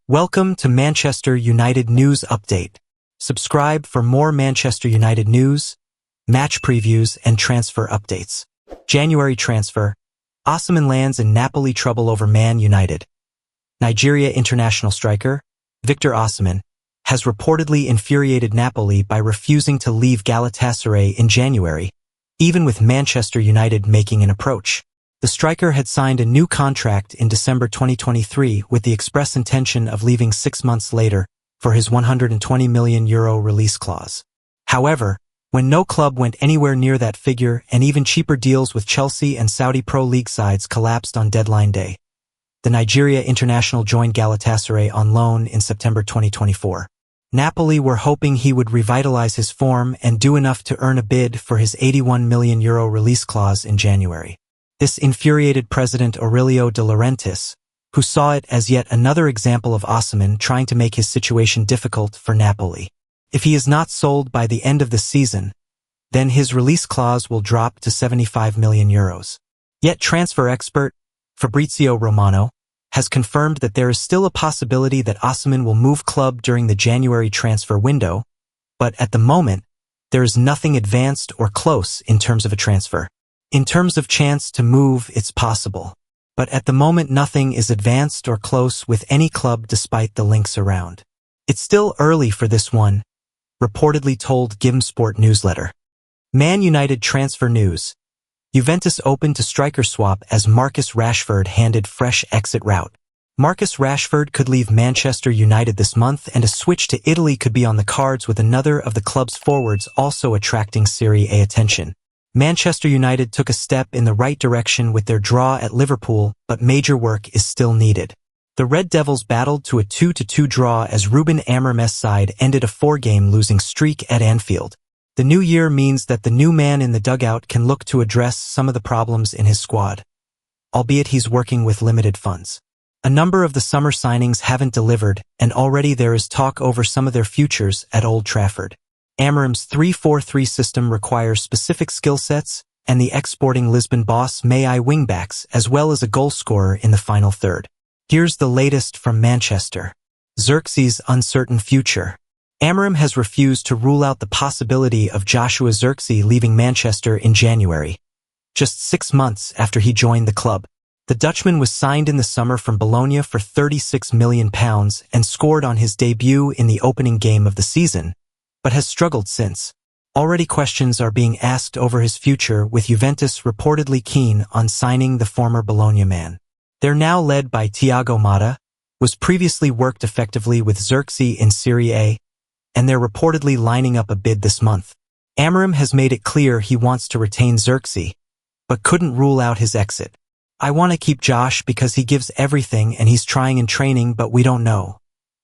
Welcome to Manchester United News Update. Subscribe for more Manchester United news, match previews, and transfer updates. January transfer. Osimhen lands in Napoli trouble over Man United. Nigeria international striker, Victor Osimhen, has reportedly infuriated Napoli by refusing to leave Galatasaray in January, even with Manchester United making an approach. The striker had signed a new contract in December 2023 with the express intention of leaving 6 months later for his €120 million release clause. However, when no club went anywhere near that figure and even cheaper deals with Chelsea and Saudi Pro League sides collapsed on deadline day, the Nigeria international joined Galatasaray on loan in September 2024. Napoli were hoping he would revitalize his form and do enough to earn a bid for his €81 million release clause in January. This infuriated President Aurelio De Laurentiis, who saw it as yet another example of Osimhen trying to make his situation difficult for Napoli. If he is not sold by the end of the season, then his release clause will drop to €75 million. Yet transfer expert Fabrizio Romano has confirmed that there is still a possibility that Osimhen will move club during the January transfer window, but at the moment, there is nothing advanced or close in terms of a transfer. In terms of chance to move, it's possible. But at the moment nothing is advanced or close with any club despite the links around. It's still early for this one, reportedly told Gimsport newsletter. Man United transfer news. Juventus open to striker swap as Marcus Rashford handed fresh exit route. Marcus Rashford could leave Manchester United this month and a switch to Italy could be on the cards with another of the club's forwards also attracting Serie A attention. Manchester United took a step in the right direction with their draw at Liverpool, but major work is still needed. The Red Devils battled to a 2-2 draw as Ruben Amorim's side ended a 4-game losing streak at Anfield. The new year means that the new man in the dugout can look to address some of the problems in his squad, albeit he's working with limited funds. A number of the summer signings haven't delivered, and already there is talk over some of their futures at Old Trafford. Amorim's 3-4-3 system requires specific skill sets, and the ex-Sporting Lisbon boss may eye wingbacks as well as a goal scorer in the final third. Here's the latest from Manchester. Zirkzee's uncertain future. Amorim has refused to rule out the possibility of Joshua Zirkzee leaving Manchester in January, just 6 months after he joined the club. The Dutchman was signed in the summer from Bologna for £36 million and scored on his debut in the opening game of the season, but has struggled since. Already questions are being asked over his future, with Juventus reportedly keen on signing the former Bologna man. They're now led by Thiago Motta, was previously worked effectively with Zirkzee in Serie A, and they're reportedly lining up a bid this month. Amorim has made it clear he wants to retain Zirkzee, but couldn't rule out his exit. "I want to keep Josh because he gives everything and he's trying in training, but we don't know,"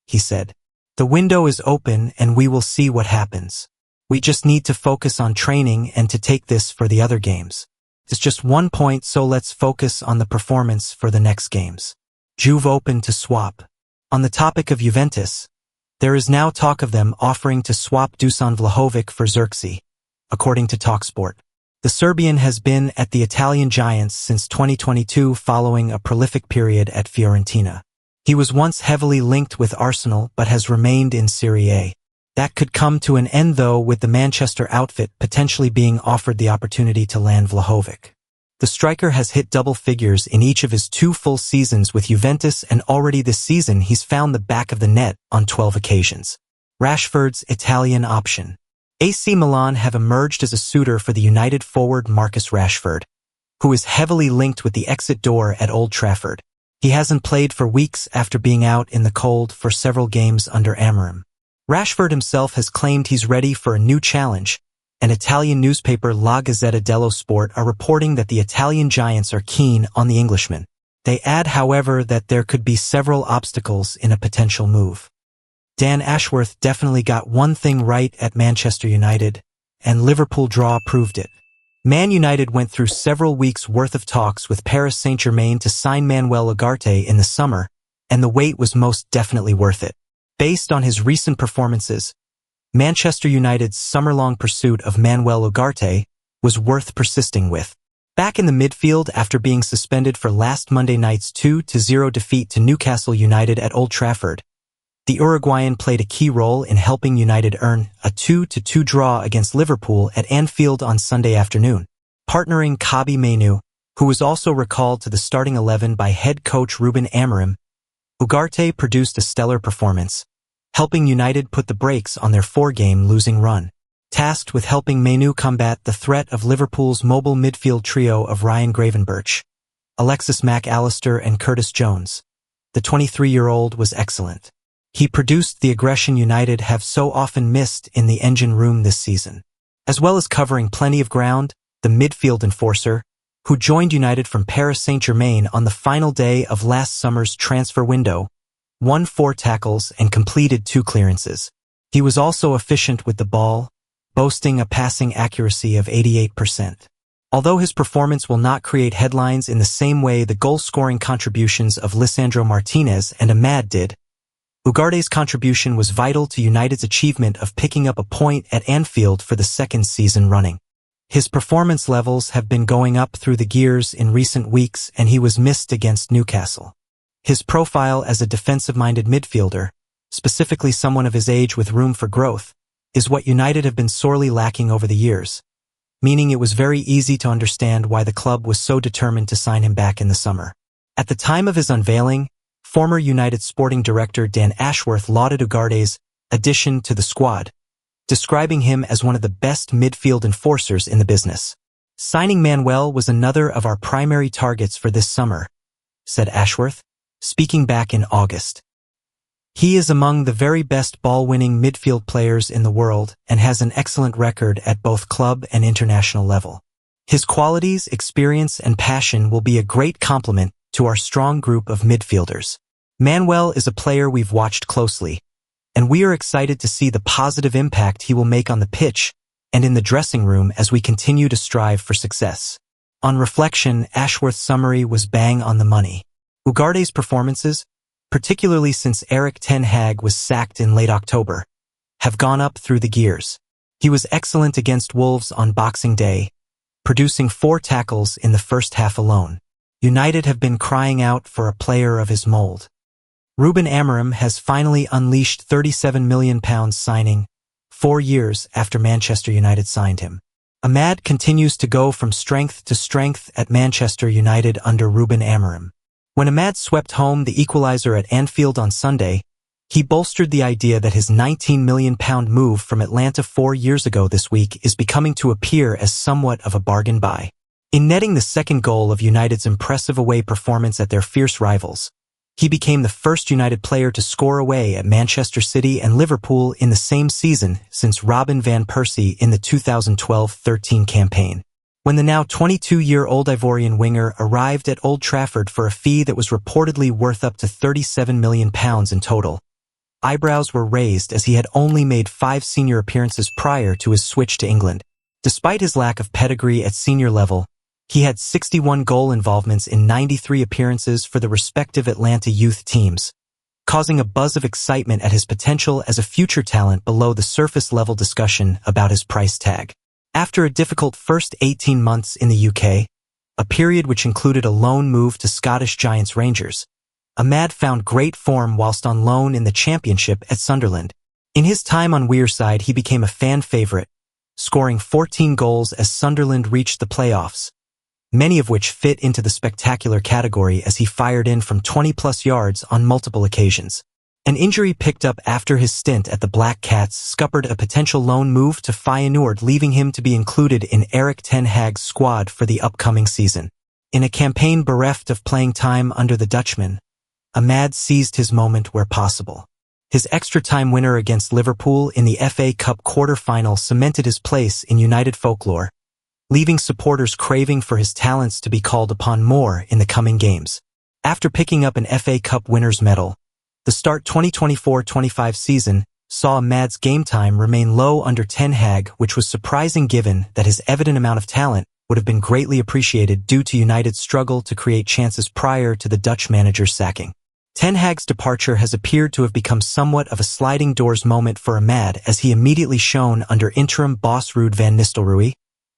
he said. "The window is open and we will see what happens. We just need to focus on training and to take this for the other games. It's just 1 point, so let's focus on the performance for the next games." Juve open to swap. On the topic of Juventus, there is now talk of them offering to swap Dusan Vlahovic for Zirkzee, according to TalkSport. The Serbian has been at the Italian Giants since 2022 following a prolific period at Fiorentina. He was once heavily linked with Arsenal but has remained in Serie A. That could come to an end though, with the Manchester outfit potentially being offered the opportunity to land Vlahovic. The striker has hit double figures in each of his 2 full seasons with Juventus, and already this season he's found the back of the net on 12 occasions. Rashford's Italian option. AC Milan have emerged as a suitor for the United forward Marcus Rashford, who is heavily linked with the exit door at Old Trafford. He hasn't played for weeks after being out in the cold for several games under Amorim. Rashford himself has claimed he's ready for a new challenge, and Italian newspaper La Gazzetta dello Sport are reporting that the Italian Giants are keen on the Englishman. They add, however, that there could be several obstacles in a potential move. Dan Ashworth definitely got one thing right at Manchester United, and Liverpool draw proved it. Man United went through several weeks' worth of talks with Paris Saint-Germain to sign Manuel Ugarte in the summer, and the wait was most definitely worth it. Based on his recent performances, Manchester United's summer-long pursuit of Manuel Ugarte was worth persisting with. Back in the midfield after being suspended for last Monday night's 2-0 defeat to Newcastle United at Old Trafford, The Uruguayan played a key role in helping United earn a 2-2 draw against Liverpool at Anfield on Sunday afternoon, partnering Kobbie Mainoo, who was also recalled to the starting 11 by head coach Ruben Amorim. Ugarte produced a stellar performance, helping United put the brakes on their 4-game losing run. Tasked with helping Mainoo combat the threat of Liverpool's mobile midfield trio of Ryan Gravenberch, Alexis Mac Allister and Curtis Jones, the 23-year-old was excellent. He produced the aggression United have so often missed in the engine room this season. As well as covering plenty of ground, the midfield enforcer, who joined United from Paris Saint-Germain on the final day of last summer's transfer window, won 4 tackles and completed 2 clearances. He was also efficient with the ball, boasting a passing accuracy of 88%. Although his performance will not create headlines in the same way the goal-scoring contributions of Lisandro Martinez and Amad did, Ugarte's contribution was vital to United's achievement of picking up a point at Anfield for the 2nd season running. His performance levels have been going up through the gears in recent weeks, and he was missed against Newcastle. His profile as a defensive-minded midfielder, specifically someone of his age with room for growth, is what United have been sorely lacking over the years, meaning it was very easy to understand why the club was so determined to sign him back in the summer. At the time of his unveiling, former United sporting director Dan Ashworth lauded Ugarte's addition to the squad, describing him as one of the best midfield enforcers in the business. Signing Manuel was another of our primary targets for this summer, said Ashworth, speaking back in August. He is among the very best ball-winning midfield players in the world and has an excellent record at both club and international level. His qualities, experience, and passion will be a great complement to our strong group of midfielders. Manuel is a player we've watched closely, and we are excited to see the positive impact he will make on the pitch and in the dressing room as we continue to strive for success. On reflection, Ashworth's summary was bang on the money. Ugarte's performances, particularly since Erik ten Hag was sacked in late October, have gone up through the gears. He was excellent against Wolves on Boxing Day, producing 4 tackles in the first half alone. United have been crying out for a player of his mold. Ruben Amorim has finally unleashed £37 million signing, 4 years after Manchester United signed him. Amad continues to go from strength to strength at Manchester United under Ruben Amorim. When Amad swept home the equalizer at Anfield on Sunday, he bolstered the idea that his £19 million move from Atlanta 4 years ago this week is becoming to appear as somewhat of a bargain buy. In netting the 2nd goal of United's impressive away performance at their fierce rivals, he became the first United player to score away at Manchester City and Liverpool in the same season since Robin van Persie in the 2012-13 campaign. When the now 22-year-old Ivorian winger arrived at Old Trafford for a fee that was reportedly worth up to £37 million in total, eyebrows were raised as he had only made 5 senior appearances prior to his switch to England. Despite his lack of pedigree at senior level, he had 61 goal involvements in 93 appearances for the respective Atlanta youth teams, causing a buzz of excitement at his potential as a future talent below the surface-level discussion about his price tag. After a difficult first 18 months in the UK, a period which included a loan move to Scottish Giants Rangers, Amad found great form whilst on loan in the Championship at Sunderland. In his time on Wearside, he became a fan favourite, scoring 14 goals as Sunderland reached the playoffs, many of which fit into the spectacular category as he fired in from 20-plus yards on multiple occasions. An injury picked up after his stint at the Black Cats scuppered a potential loan move to Feyenoord, leaving him to be included in Erik ten Hag's squad for the upcoming season. In a campaign bereft of playing time under the Dutchman, Amad seized his moment where possible. His extra-time winner against Liverpool in the FA Cup quarter-final cemented his place in United folklore, leaving supporters craving for his talents to be called upon more in the coming games. After picking up an FA Cup winner's medal, the start 2024-25 season saw Amad's game time remain low under Ten Hag, which was surprising given that his evident amount of talent would have been greatly appreciated due to United's struggle to create chances prior to the Dutch manager's sacking. Ten Hag's departure has appeared to have become somewhat of a sliding doors moment for Amad, as he immediately shone under interim boss Ruud van Nistelrooy,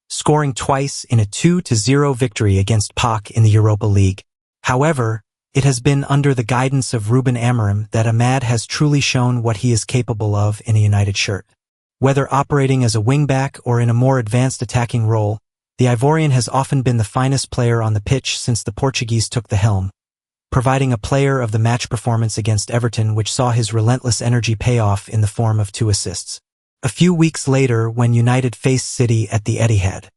scoring twice in a 2-0 victory against PAOK in the Europa League. However, It has been under the guidance of Ruben Amorim that Ahmad has truly shown what he is capable of in a United shirt. Whether operating as a wingback or in a more advanced attacking role, the Ivorian has often been the finest player on the pitch since the Portuguese took the helm, providing a player of the match performance against Everton which saw his relentless energy pay off in the form of 2 assists. A few weeks later, when United faced City at the Etihad,